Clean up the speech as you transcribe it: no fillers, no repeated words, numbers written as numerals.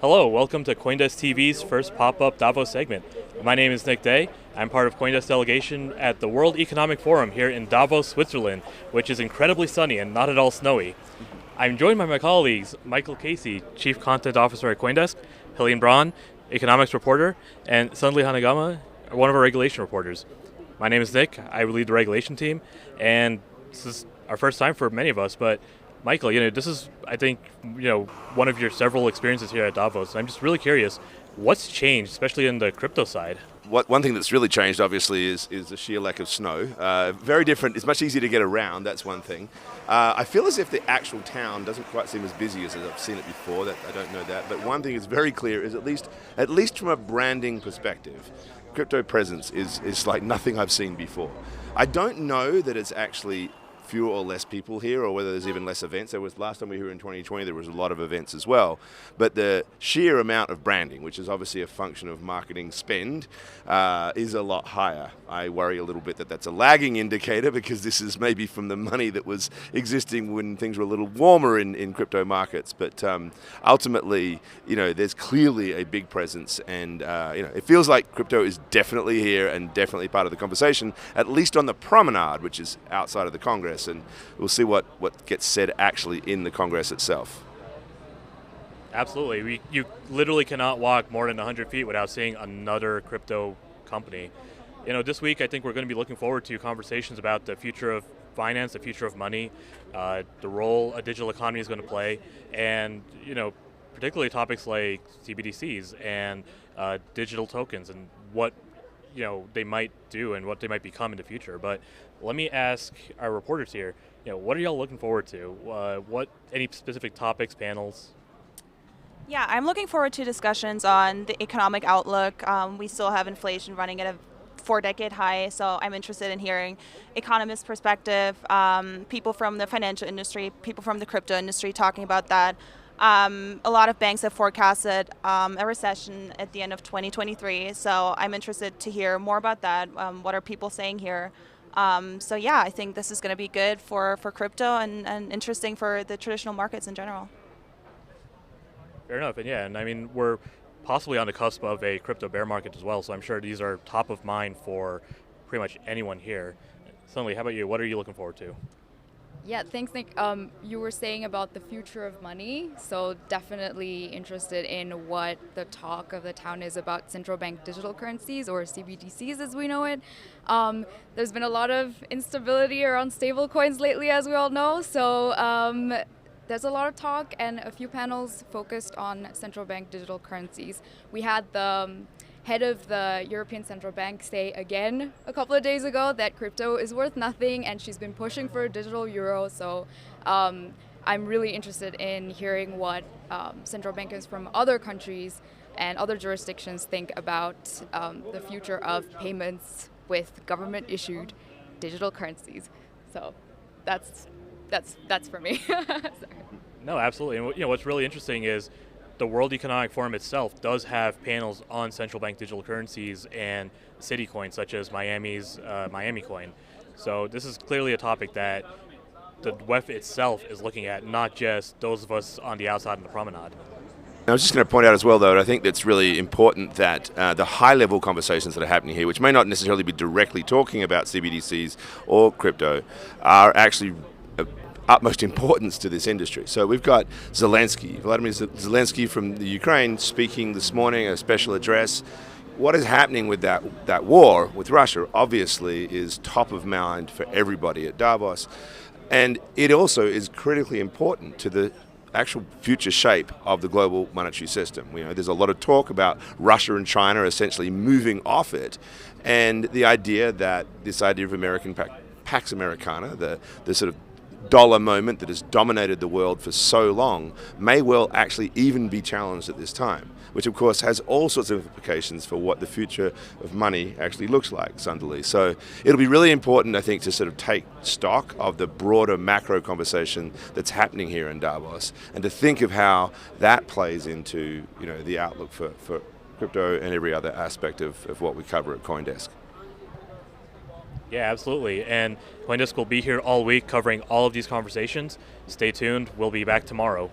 Hello, welcome to CoinDesk TV's first pop-up Davos segment. My name is Nick Day. I'm part of CoinDesk delegation at the World Economic Forum here in Davos, Switzerland, which is incredibly sunny and not at all snowy. I'm joined by my colleagues, Michael Casey, Chief Content Officer at CoinDesk, Helene Braun, Economics Reporter, and Sandali Handagama, one of our regulation reporters. My name is Nick. I lead the regulation team, and this is our first time for many of us, but Michael, this is, I think, one of your several experiences here at Davos. I'm just really curious, what's changed, especially in the crypto side? One thing that's really changed, obviously, is the sheer lack of snow. Very different. It's much easier to get around. That's one thing. I feel as if the actual town doesn't quite seem as busy as I've seen it before. That I don't know that, but one thing is very clear: is at least from a branding perspective, crypto presence is like nothing I've seen before. I don't know that it's actually fewer or less people here, or whether there's even less events. Last time we were here in 2020, there was a lot of events as well. But the sheer amount of branding, which is obviously a function of marketing spend, is a lot higher. I worry a little bit that that's a lagging indicator, because this is maybe from the money that was existing when things were a little warmer in crypto markets. But ultimately, there's clearly a big presence, and it feels like crypto is definitely here and definitely part of the conversation, at least on the promenade, which is outside of the Congress. And we'll see what gets said actually in the Congress itself. Absolutely. You literally cannot walk more than 100 feet without seeing another crypto company. This week I think we're going to be looking forward to conversations about the future of finance, the future of money, the role a digital economy is going to play, and particularly topics like CBDCs and digital tokens and what they might do and what they might become in the future. But let me ask our reporters here, what are y'all looking forward to? Any specific topics, panels? Yeah, I'm looking forward to discussions on the economic outlook. We still have inflation running at a 4-decade high, so I'm interested in hearing economists' perspective, people from the financial industry, people from the crypto industry talking about that. A lot of banks have forecasted a recession at the end of 2023, so I'm interested to hear more about that. What are people saying here? So yeah, I think this is going to be good for crypto and interesting for the traditional markets in general. Fair enough, and I mean, we're possibly on the cusp of a crypto bear market as well, so I'm sure these are top of mind for pretty much anyone here. Suddenly, how about you? What are you looking forward to? Yeah, thanks, Nick. You were saying about the future of money, so definitely interested in what the talk of the town is about central bank digital currencies, or CBDCs as we know it. There's been a lot of instability around stablecoins lately, as we all know, so there's a lot of talk and a few panels focused on central bank digital currencies. We had the head of the European Central Bank say again a couple of days ago that crypto is worth nothing, and she's been pushing for a digital euro. So I'm really interested in hearing what central bankers from other countries and other jurisdictions think about the future of payments with government-issued digital currencies. So that's for me. Sorry. No, absolutely. And what's really interesting is the World Economic Forum itself does have panels on central bank digital currencies and city coins, such as Miami's Miami coin. So this is clearly a topic that the WEF itself is looking at, not just those of us on the outside in the promenade. I was just going to point out as well, though, I think that's really important that the high-level conversations that are happening here, which may not necessarily be directly talking about CBDCs or crypto, are actually utmost importance to this industry. So we've got Vladimir Zelensky from the Ukraine speaking this morning, a special address. What is happening with that war with Russia obviously is top of mind for everybody at Davos, and it also is critically important to the actual future shape of the global monetary system. There's a lot of talk about Russia and China essentially moving off it, and the idea that this idea of American Pax Americana, the sort of dollar moment that has dominated the world for so long, may well actually even be challenged at this time, which of course has all sorts of implications for what the future of money actually looks like, Sandali. So it'll be really important, I think, to sort of take stock of the broader macro conversation that's happening here in Davos, and to think of how that plays into the outlook for crypto and every other aspect of what we cover at CoinDesk. Yeah, absolutely. And CoinDesk will be here all week covering all of these conversations. Stay tuned. We'll be back tomorrow.